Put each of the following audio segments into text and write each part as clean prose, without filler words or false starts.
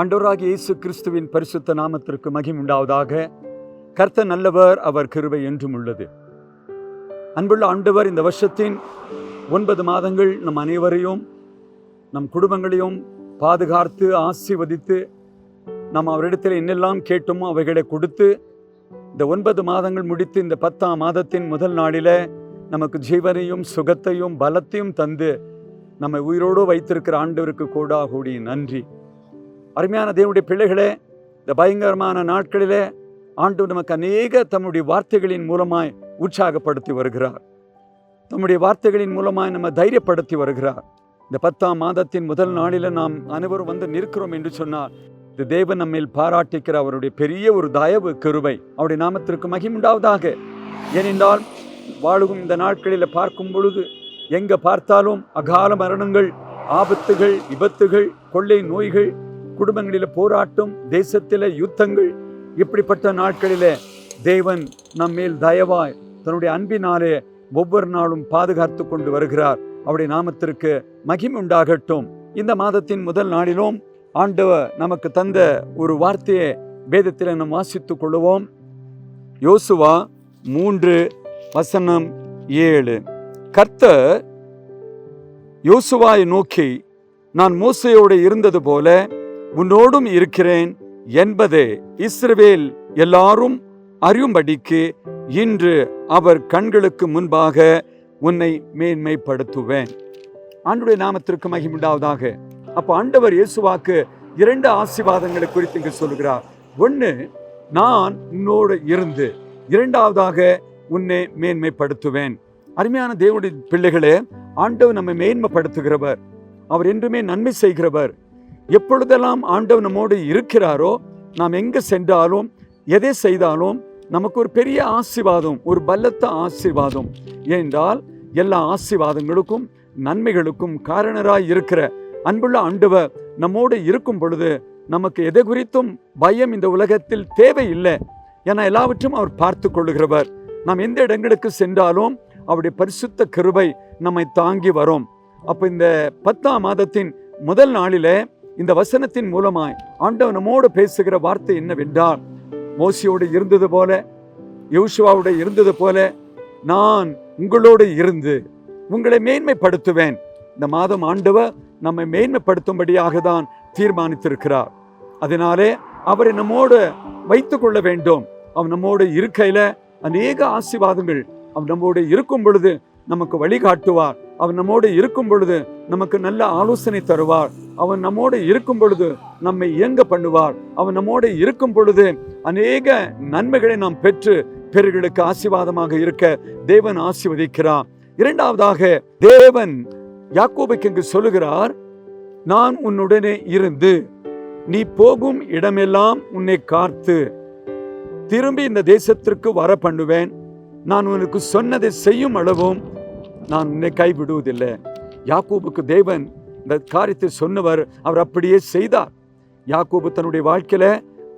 ஆண்டவராகிய இயேசு கிறிஸ்துவின் பரிசுத்த நாமத்திற்கு மகிமை உண்டாவதாக. கர்த்தர் நல்லவர், அவர் கிருபை என்றும் உள்ளது. அன்புள்ள ஆண்டவர், இந்த வருஷத்தின் 9 மாதங்கள் நம் அனைவரையும் நம் குடும்பங்களையும் பாதுகாத்து ஆசீர்வதித்து நாம் அவரிடத்தில் என்னெல்லாம் கேட்டோமோ அவைகளை கொடுத்து இந்த 9 மாதங்கள் முடித்து இந்த 10ஆம் மாதத்தின் முதல் நாளில் நமக்கு ஜீவனையும் சுகத்தையும் பலத்தையும் தந்து நம்மை உயிரோடு வைத்திருக்கிற ஆண்டவருக்கு கோடாகோடி நன்றி. அருமையான தேவனுடைய பிள்ளைகளே, இந்த பயங்கரமான நாட்களிலே ஆண்டவர் நமக்கு அநேக தம்முடைய வார்த்தைகளின் மூலமாய் உற்சாகப்படுத்தி வருகிறார். தம்முடைய வார்த்தைகளின் மூலமாய் நம்ம தைரியப்படுத்தி வருகிறார். இந்த 10ஆம் மாதத்தின் முதல் நாளில் நாம் அனைவரும் வந்து நிற்கிறோம் என்று சொன்னார். இந்த தேவன் நம்மில் பாராட்டிக்கிற அவருடைய பெரிய ஒரு தயவு கிருபை, அவருடைய நாமத்திற்கு மகிமை உண்டாவதாக. ஏனென்றால் வாழும் இந்த நாட்களில் பார்க்கும் பொழுது எங்கே பார்த்தாலும் அகால மரணங்கள், ஆபத்துகள், விபத்துகள், கொள்ளை நோய்கள், குடும்பங்களில் போராட்டம், தேசத்தில் யுத்தங்கள், இப்படிப்பட்ட நாட்களிலே தேவன் நம்மேல் தயவாய் தன்னுடைய அன்பினாலே ஒவ்வொரு நாளும் பாதுகாத்து கொண்டு வருகிறார். அவருடைய நாமத்திற்கு மகிமை உண்டாகட்டும். இந்த மாதத்தின் முதல் நாளிலும் ஆண்டவர் நமக்கு தந்த ஒரு வார்த்தையை வேதத்தில் நாம் வாசித்துக் கொள்வோம். யோசுவா 3:7. கர்த்தர் யோசுவாவை நோக்கி, நான் மோசேயோடு இருந்தது போல உன்னோடும் இருக்கிறேன் என்பதை இஸ்ரவேல் எல்லாரும் அறியும்படிக்கு இன்று அவர் கண்களுக்கு முன்பாக உன்னை மேன்மைப்படுத்துவேன். ஆண்டவருடைய நாமத்திற்கு மகிமை உண்டாவதாக. அப்போ ஆண்டவர் இயேசுவாக்கு 2 ஆசீர்வாதங்களை குறித்து இங்கு சொல்கிறார். ஒன்று, நான் உன்னோடு இருந்து, 2வதாக உன்னை மேன்மைப்படுத்துவேன். அருமையான தேவனுடைய பிள்ளைகளே, ஆண்டவர் நம்மை மேன்மைப்படுத்துகிறவர். அவர் என்றுமே நன்மை செய்கிறவர். எப்பொழுதெல்லாம் ஆண்டவர் நம்மோடு இருக்கிறாரோ, நாம் எங்கே சென்றாலும் எதை செய்தாலும் நமக்கு ஒரு பெரிய ஆசீர்வாதம், ஒரு பலத்த ஆசீர்வாதம். ஏனென்றால் எல்லா ஆசீர்வாதங்களுக்கும் நன்மைகளுக்கும் காரணராய் இருக்கிற அன்புள்ள ஆண்டவர் நம்மோடு இருக்கும் பொழுது நமக்கு எதை குறித்தும் பயம் இந்த உலகத்தில் தேவையில்லை. ஏன்னா எல்லாவற்றும் அவர் பார்த்து கொள்ளுகிறவர். நாம் எந்த இடங்களுக்கு சென்றாலும் அவருடைய பரிசுத்த கிருபை நம்மை தாங்கி வரும். அப்போ இந்த 10ஆம் மாதத்தின் முதல் நாளிலே இந்த வசனத்தின் மூலமாய் ஆண்டவர் நம்மோடு பேசுகிற வார்த்தை என்னவென்றால், மோசேயோடு இருந்தது போல, யோசுவாவோடு இருந்தது போல நான் உங்களோடு இருந்து உங்களை மேன்மைப்படுத்துவேன். இந்த மாதம் ஆண்டவர் நம்மை மேன்மைப்படுத்தும்படியாக தான் தீர்மானித்திருக்கிறார். அதனாலே அவரை நம்மோடு வைத்து கொள்ள வேண்டும். அவன் நம்மோடு இருக்கையில அநேக ஆசீர்வாதங்கள், அவன் நம்மோடு இருக்கும் பொழுது நமக்கு வழிகாட்டுவார். அவன் நம்மோடு இருக்கும் பொழுது நமக்கு நல்ல ஆலோசனை தருவார். அவன் நம்மோடு இருக்கும் பொழுது நம்மை இயங்க பண்ணுவார். அவன் நம்மோடு இருக்கும் பொழுது அநேக நன்மைகளை நாம் பெற்று பிறர்களுக்கு ஆசீர்வாதமாக இருக்க தேவன் ஆசீர்வதிக்கிறார். 2வதாக தேவன் யாக்கோபுக்கு இங்கு சொல்லுகிறார், நான் உன்னுடனே இருந்து நீ போகும் இடமெல்லாம் உன்னை காத்து திரும்பி இந்த தேசத்திற்கு வர பண்ணுவேன். நான் உனக்கு சொன்னதை செய்யும் அளவும் நான் உன்னை கைவிடுவதில்லை. யாக்கோபுக்கு தேவன் இந்த காரியத்தை சொன்னவர், அவர் அப்படியே செய்தார். யாக்கோபு தன்னுடைய வாழ்க்கையில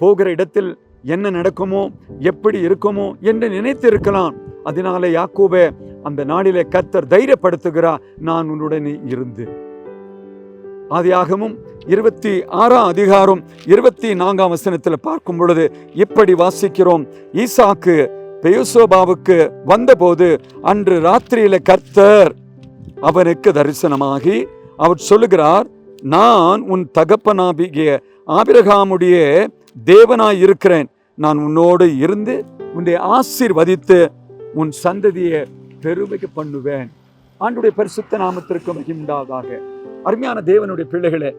போகிற இடத்தில் என்ன நடக்குமோ, எப்படி இருக்குமோ என்று நினைத்து இருக்கலாம். அதனால யாக்கோபை அந்த நாளிலே கர்த்தர் தைரியப்படுத்துகிறார், நான் உன்னுடனே இருந்து. ஆதியாகமம் 26ஆம் அதிகாரம் 24ஆம் வசனத்தில் பார்க்கும் பொழுது இப்படி வாசிக்கிறோம். ஈசாக்கு பெயோசோபாவுக்கு வந்தபோது அன்று ராத்திரியில கர்த்தர் அவனுக்கு தரிசனமாகி அவர் சொல்லுகிறார், நான் உன் தகப்பனாகிய ஆபிரகாமுடைய தேவனாய் இருக்கிறேன். நான் உன்னோடு இருந்து உன்னை ஆசீர்வதித்து உன் சந்ததியை பெருமைக்க பண்ணுவேன். ஆண்டவருடைய பரிசுத்த நாமத்திற்கு மகிமை உண்டாவதாக. அருமையான தேவனுடைய பிள்ளைகளே,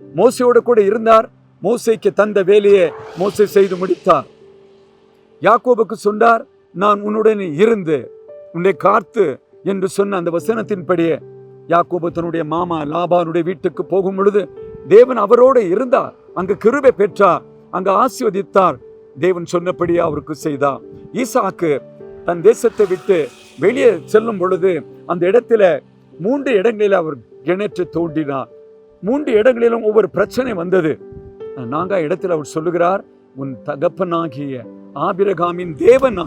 மோசேயோடு கூட இருந்தார். மோசேக்கு தந்த வேலையை மோசே செய்து முடித்தார். யாக்கோபுக்கு சொன்னார், நான் உன்னுடன் இருந்து உன்னை காத்து என்று சொன்ன அந்த வசனத்தின்படியே யாக்கோபு தன்னுடைய மாமா லாபானுடைய வீட்டுக்கு போகும் பொழுது தேவன் அவரோடு இருந்தார். அங்கு கிருபை பெற்றார், அங்கு ஆசீர்வதித்தார். தேவன் சொன்னபடியே அவருக்கு செய்தார். ஈசாக்கு தன் தேசத்தை விட்டு வெளியே செல்லும் பொழுது அந்த இடத்துல 3 இடங்களில் அவர் கிணற்று தோண்டினார். 3 இடங்களிலும் ஒவ்வொரு பிரச்சனை வந்தது. 4ஆம் இடத்தில் அவர் சொல்லுகிறார், உன் தகப்பனாகிய ஆபிரகாமின் தேவன்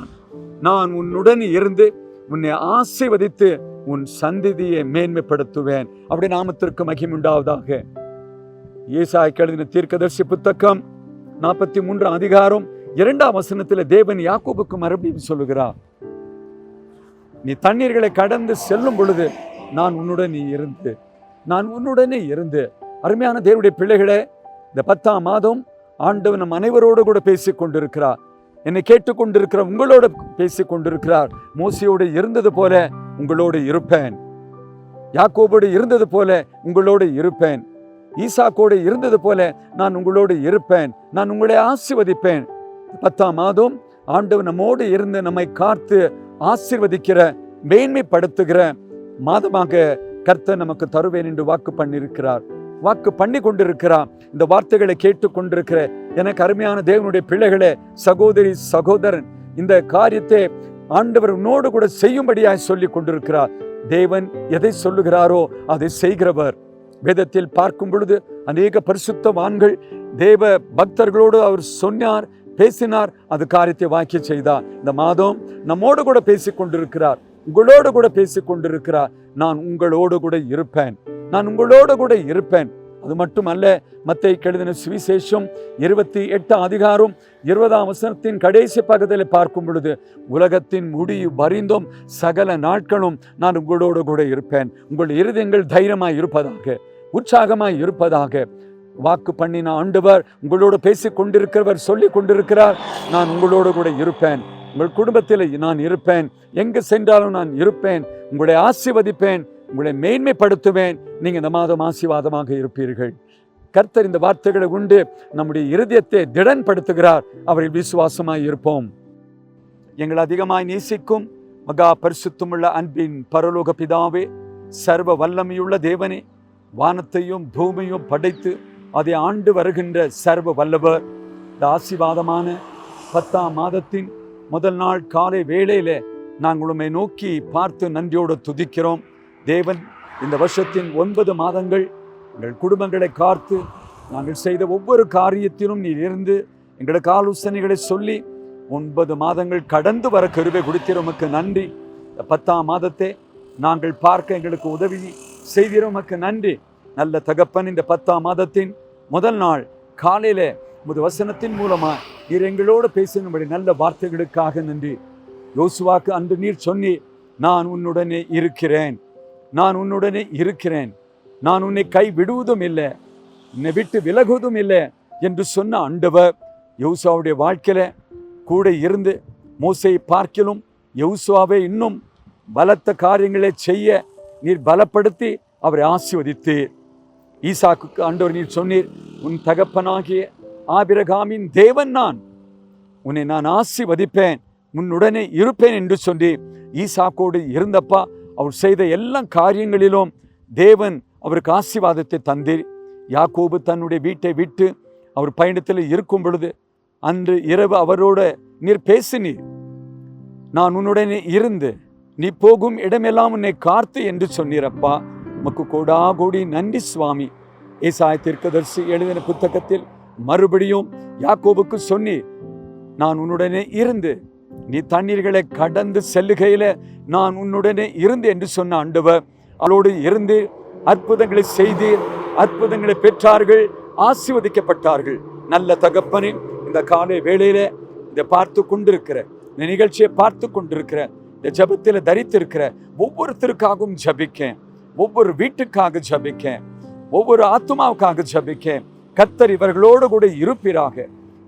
நான் உன்னுடன் இருந்து உன்னை ஆசீர்வதித்து உன் சந்ததியை மேன்மைப்படுத்துவேன். அப்படி நாமத்திற்கு மகிமை உண்டாவதாக. ஏசாயா எழுதின தீர்க்கதரிசி புத்தகம் 43 அதிகாரம் 2 வசனத்தில் தேவன் யாக்கோபுக்கு மறுபடியும் சொல்லுகிறார், நீ தண்ணீர்களை கடந்து செல்லும் பொழுது நான் உன்னுடனே இருந்து. அருமையான தேவனுடைய பிள்ளைகளே, இந்த 10ஆம் மாதம் ஆண்டவர் நம் அனைவரோடு கூட பேசிக் கொண்டிருக்கிறார். என்னை கேட்டுக்கொண்டிருக்கிற உங்களோடு பேசிக் கொண்டிருக்கிறார். மோசையோடு இருந்தது போல உங்களோடு இருப்பேன், யாக்கோபோடு இருந்தது போல உங்களோடு இருப்பேன், ஈசாக்கோடு இருந்தது போல நான் உங்களோடு இருப்பேன், நான் உங்களை ஆசீர்வதிப்பேன். 10ஆம் மாதம் ஆண்டவர் நம்மோடு இருந்து நம்மை காத்து ஆசீர்வதிக்கிற, மேன்மைப்படுத்துகிற மாதமாக கர்த்தர் நமக்கு தருவேன் என்று வாக்கு பண்ணி கொண்டிருக்கிறார். இந்த வார்த்தைகளை கேட்டு கொண்டிருக்கிற எனக்கு அருமையான தேவனுடைய பிள்ளைகளே, சகோதரி சகோதரன், இந்த காரியத்தை ஆண்டவர் உன்னோடு கூட செய்யும்படியாய் சொல்லி கொண்டிருக்கிறார். தேவன் எதை சொல்லுகிறாரோ அதை செய்கிறவர். வேதத்தில் பார்க்கும் பொழுது அநேக பரிசுத்தவான்கள் தேவ பக்தர்களோடு அவர் சொன்னார், பேசினார், அது காரியத்தை வாக்கி செய்தார். இந்த மாதம் நம்மோடு கூட பேசிக் கொண்டிருக்கிறார், உங்களோடு கூட பேசிக் கொண்டிருக்கிறார். நான் உங்களோடு கூட இருப்பேன். அது மட்டுமல்ல, மத்தேயு எழுதின சுவிசேஷம் 28 அதிகாரம் 20ஆம் வசனத்தின் கடைசி பக்கத்தில் பார்க்கும் பொழுது, உலகத்தின் முடிவு பரிந்தும் சகல நாட்களும் நான் உங்களோடு கூட இருப்பேன். உங்கள் இருதயங்கள் தைரியமாய் இருப்பதாக, உற்சாகமாய் இருப்பதாக வாக்கு பண்ணின ஆண்டவர் உங்களோடு பேசிக் கொண்டிருக்கிறவர் சொல்லிக் கொண்டிருக்கிறார், நான் உங்களோடு கூட இருப்பேன், உங்கள் குடும்பத்தில் நான் இருப்பேன், எங்கு சென்றாலும் நான் இருப்பேன், உங்களை ஆசீர்வதிப்பேன், உங்களை மேன்மைப்படுத்துவேன். நீங்க இந்த மாதம் ஆசீர்வாதமாக இருப்பீர்கள். கர்த்தர் இந்த வார்த்தைகளை உண்டு நம்முடைய இருதயத்தை திடன்படுத்துகிறார். அவரில் விசுவாசமாய் இருப்போம். எங்கள் அதிகமாய் நேசிக்கும் மகா பரிசுத்தமுள்ள அன்பின் பரலோக பிதாவே, சர்வ வல்லமையுள்ள தேவனே, வானத்தையும் பூமியும் படைத்து அதை ஆண்டு வருகின்ற சர்வ வல்லவர், இந்த ஆசீர்வாதமான 10ஆம் மாதத்தின் முதல் நாள் காலை வேளையில நாங்கள் உம்மை நோக்கி பார்த்து நன்றியோடு துதிக்கிறோம். தேவன் இந்த வருஷத்தின் 9 மாதங்கள் எங்கள் குடும்பங்களை காத்து நாங்கள் செய்த ஒவ்வொரு காரியத்திலும் நீர் இருந்து எங்களுக்கு ஆலோசனைகளை சொல்லி 9 மாதங்கள் கடந்து வர கிருபை கொடுத்திருமக்கு நன்றி. இந்த 10ஆம் மாதத்தை நாங்கள் பார்க்க எங்களுக்கு உதவி செய்திருமக்கு நன்றி. நல்ல தகப்பன், இந்த 10ஆம் மாதத்தின் முதல் நாள் காலையில உமது வசனத்தின் மூலமா நீர் எங்களோடு பேசினபடி நல்ல வார்த்தைகளுக்காக நன்றி. யோசுவாக்கு அன்று நீர் சொன்னீர், நான் உன்னுடனே இருக்கிறேன், நான் உன்னை கை விடுவதும் இல்லை, உன்னை விட்டு விலகுவதும் இல்லை என்று சொன்ன ஆண்டவர் யோசுவாவுடைய வாழ்க்கையில கூட இருந்து மோசேயை பார்க்கிலும் யோசுவாவை இன்னும் பலத்த காரியங்களை செய்ய நீர் பலப்படுத்தி அவரை ஆசீர்வதித்தீர். ஈசாக்குக்கு ஆண்டவர் நீர் சொன்னீர், உன் தகப்பனாகிய ஆபிரகாமின் தேவன் நான், உன்னை நான் ஆசீர்வதிப்பேன், உன்னுடனே இருப்பேன் என்று சொல்லி ஈசாக்கோடு இருந்தப்பா அவர் செய்த எல்லா காரியங்களிலும் தேவன் அவருக்கு ஆசீர்வாதத்தை தந்தீர். யாக்கோபு தன்னுடைய வீட்டை விட்டு அவர் பயணத்தில் இருக்கும் பொழுது அன்று இரவு அவரோட நீர் பேசினீர், நான் உன்னுடனே இருந்து நீ போகும் இடமெல்லாம் உன்னை காத்து என்று சொன்னீரப்பா. உமக்கு கோடா கோடி நன்றி சுவாமி. ஏசாயா தீர்க்கதரிசி எழுதின புத்தகத்தில் மறுபடியும் யாக்கோபுக்கு சொன்னீர், நான் உன்னுடனே இருந்து நீ தண்ணீர்களை கடந்து செல்லுகையில நான் உன்னுடனே இருந்து என்று சொன்ன ஆண்டவர் அவளோடு இருந்து அற்புதங்களை செய்து அற்புதங்களை பெற்றார்கள், ஆசீர்வதிக்கப்பட்டார்கள். நல்ல தகப்பனே, இந்த காலை வேளையில இதை பார்த்து கொண்டிருக்கிற, இந்த நிகழ்ச்சியை பார்த்து கொண்டிருக்கிற, இந்த ஜபத்தில் தரித்திருக்கிற ஒவ்வொருத்தருக்காகவும் ஜபிக்கேன், ஒவ்வொரு வீட்டுக்காக ஜபிக்கேன், ஒவ்வொரு ஆத்துமாவுக்காக ஜபிக்கேன். கர்த்தர் இவர்களோடு கூட இருப்பீராக.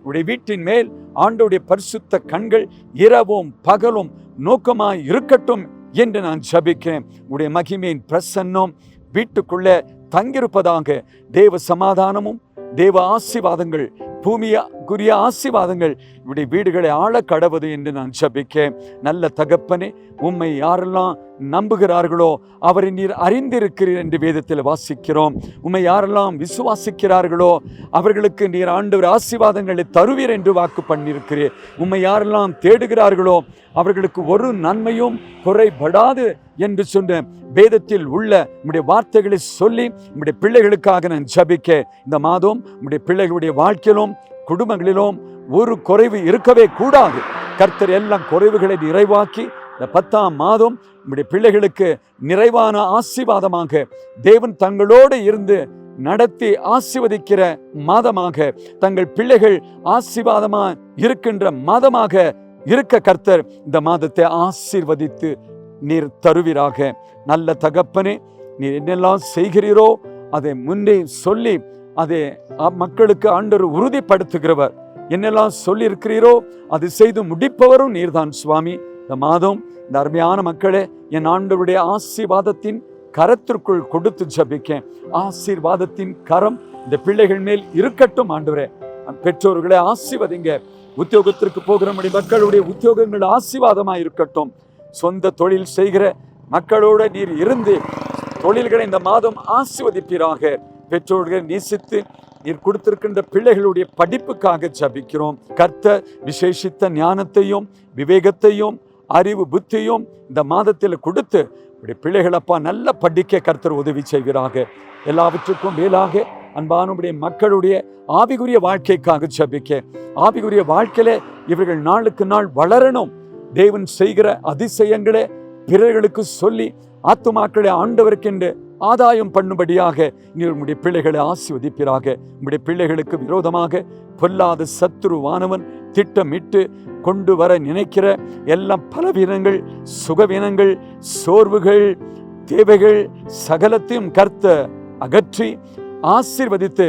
உடைய வீட்டின் மேல் ஆண்டவருடைய பரிசுத்த கண்கள் இரவும் பகலும் நோக்கமாய் இருக்கட்டும் என்று நான் ஜபிக்கிறேன். உடைய மகிமையின் பிரசன்னம் வீட்டுக்குள்ள தங்கியிருப்பதாக. தேவ சமாதானமும் தேவ ஆசீர்வாதங்கள், பூமிக்குரிய ஆசீர்வாதங்கள் இவருடைய வீடுகளை ஆள கடவது என்று நான் ஜபிக்கிறேன். நல்ல தகப்பனே, உம்மை யாரெல்லாம் நம்புகிறார்களோ அவரை நீர் அறிந்திருக்கிறீர் என்று வேதத்தில் வாசிக்கிறோம். உம்மை யாரெல்லாம் விசுவாசிக்கிறார்களோ அவர்களுக்கு நீர் ஆண்டவர் ஆசீர்வாதங்களை தருவீர் என்று வாக்கு பண்ணியிருக்கிறீர். உம்மை யாரெல்லாம் தேடுகிறார்களோ அவர்களுக்கு ஒரு நன்மையும் குறைபடாது என்று சொன்ன வேதத்தில் உள்ள உம்முடைய வார்த்தைகளை சொல்லி உம்முடைய பிள்ளைகளுக்காக நான் ஜபிக்க, இந்த மாதம் உம்முடைய பிள்ளைகளுடைய வாழ்க்கையிலும் குடும்பங்களிலும் ஒரு குறைவு இருக்கவே கூடாது. கர்த்தர் எல்லாம் குறைவுகளை நிறைவாக்கி இந்த 10ஆம் மாதம் நம்முடைய பிள்ளைகளுக்கு நிறைவான ஆசீர்வாதமாக தேவன் தங்களோடு இருந்து நடத்தி ஆசீர்வதிக்கிற மாதமாக, தங்கள் பிள்ளைகள் ஆசீர்வாதமா இருக்கின்ற மாதமாக இருக்க கர்த்தர் இந்த மாதத்தை ஆசீர்வதித்து நீர் தருவீராக. நல்ல தகப்பனே, நீர் என்னெல்லாம் செய்கிறீரோ அதை முன்னே சொல்லி அதை மக்களுக்கு ஆண்டவர் உறுதிப்படுத்துகிறவர். என்னெல்லாம் சொல்லி இருக்கிறீரோ அது செய்து முடிப்பவரும் நீர்தான் சுவாமி. இந்த மாதம் இந்த அருமையான மக்களை என் ஆண்டவருடைய ஆசீர்வாதத்தின் கரத்திற்குள் கொடுத்து ஜபிக்க. ஆசீர்வாதத்தின் கரம் இந்த பிள்ளைகள் மேல் இருக்கட்டும் ஆண்டவரே. பெற்றோர்களை ஆசீர்வதிங்க. உத்தியோகத்திற்கு போகிற மக்களுடைய உத்தியோகங்கள் ஆசீர்வாதமாக இருக்கட்டும். சொந்த தொழில் செய்கிற மக்களோட நீர் இருந்து தொழில்களை இந்த மாதம் ஆசீர்வதிப்பீராக. பெற்றோர்களை நேசித்து நீர் கொடுத்திருக்கின்ற பிள்ளைகளுடைய படிப்புக்காக ஜபிக்கிறோம். கர்த்தர் விசேஷித்த ஞானத்தையும் விவேகத்தையும் அறிவு புத்தியும் இந்த மாதத்தில் கொடுத்து பிள்ளைகள் அப்பா நல்ல படிக்க கர்த்தர் உதவி செய்வீராக. எல்லாவற்றுக்கும் மேலாக அன்பானுடைய மக்களுடைய ஆவிக்குரிய வாழ்க்கைக்காக ஜபிக்க. ஆவிக்குரிய வாழ்க்கையில இவர்கள் நாளுக்கு நாள் வளரணும். தேவன் செய்கிற அதிசயங்களை பிறர்களுக்கு சொல்லி ஆத்துமாக்களை ஆண்டவருக்கென்று ஆதாயம் பண்ணும்படியாக நீர் உம்முடைய பிள்ளைகளை ஆசீர்வதிப்பீராக. உம்முடைய பிள்ளைகளுக்கு விரோதமாக பொல்லாத சத்துருவானவன் திட்டமிட்டு கொண்டு வர நினைக்கிற எல்லாம் பலவீனங்கள், சுகவீனங்கள், சோர்வுகள், தேவைகள் சகலத்தையும் கர்த்தர் அகற்றி ஆசீர்வதித்து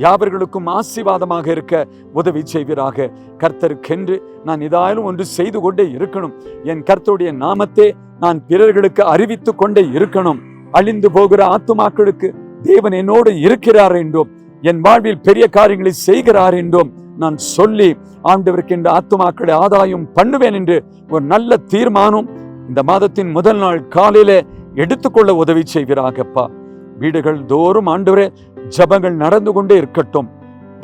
யாவர்களுக்கும் ஆசீர்வாதமாக இருக்க உதவி செய்வீராக. கர்த்தருக்கென்று நான் இதாயிலும் ஒன்று செய்து கொண்டே இருக்கணும். என் கர்த்தருடைய நாமத்தை நான் பிறர்களுக்கு அறிவித்து கொண்டே இருக்கணும். அழிந்து போகிற ஆத்துமாக்களுக்கு தேவன் என்னோடு இருக்கிறார் என்றும், என் வாழ்வில் பெரிய காரியங்களை செய்கிறார் என்றும் நான் சொல்லி ஆண்டவருக்கு இந்த ஆத்துமாக்களை ஆதாயம் பண்ணுவேன் என்று ஒரு நல்ல தீர்மானம் இந்த மாதத்தின் முதல் நாள் காலையில எடுத்துக்கொள்ள உதவி செய்வீராகப்பா. வீடுகள் தோறும் ஆண்டவரே ஜபங்கள் நடந்து கொண்டே இருக்கட்டும்.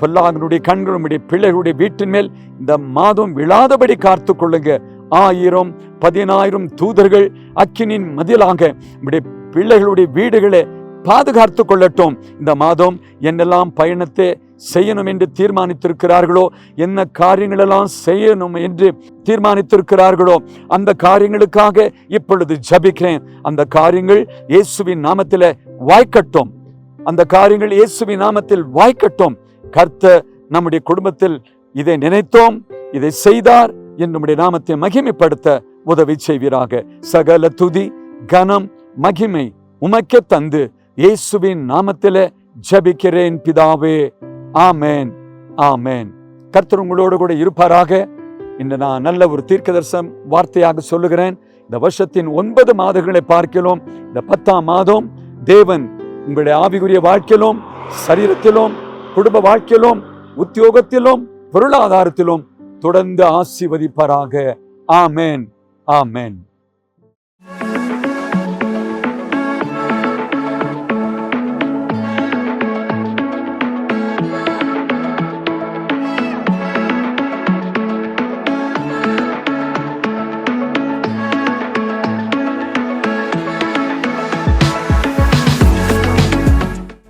பொல்லாங்கனுடைய கண்களுடைய பிள்ளைகளுடைய வீட்டின் மேல் இந்த மாதம் விழாதபடி காத்து கொள்ளுங்க. 1000 10,000 தூதர்கள் அக்கினின் மதிலாக பிள்ளைகளுடைய வீடுகளை பாதுகாத்து கொள்ளட்டும். இந்த மாதம் என்னெல்லாம் பயணத்தை செய்யணும் என்று தீர்மானித்திருக்கிறார்களோ, என்ன காரியங்களெல்லாம் செய்யணும் என்று தீர்மானித்திருக்கிறார்களோ அந்த காரியங்களுக்காக இப்பொழுது ஜபிக்கிறேன். அந்த காரியங்கள் இயேசுவின் நாமத்தில் வாய்க்கட்டும். அந்த காரியங்கள் இயேசுவின் நாமத்தில் வாய்க்கட்டும். கர்த்தர் நம்முடைய குடும்பத்தில் இதை நினைத்தோம், இதை செய்தார் என்று நம்முடைய நாமத்தை மகிமைப்படுத்த உதவி செய்வீராக. சகல துதி கனம் மகிமை உமக்கே தந்து இயேசுவின் நாமத்திலே ஜபிக்கிறேன் பிதாவே. ஆமேன், ஆமேன். கர்த்தர் உங்களோடு கூட இருப்பாராக. இன்று நான் நல்ல ஒரு தீர்க்கதரிசன வார்த்தையாக சொல்லுகிறேன். இந்த வருஷத்தின் 9 மாதங்களை பார்க்கிறோம். இந்த 10ஆம் மாதம் தேவன் உங்களுடைய ஆவிக்குரிய வாழ்க்கையிலும், சரீரத்திலும், குடும்ப வாழ்க்கையிலும், உத்தியோகத்திலும், பொருளாதாரத்திலும் தொடர்ந்து ஆசீர்வதிப்பாராக. ஆமேன், ஆமேன்.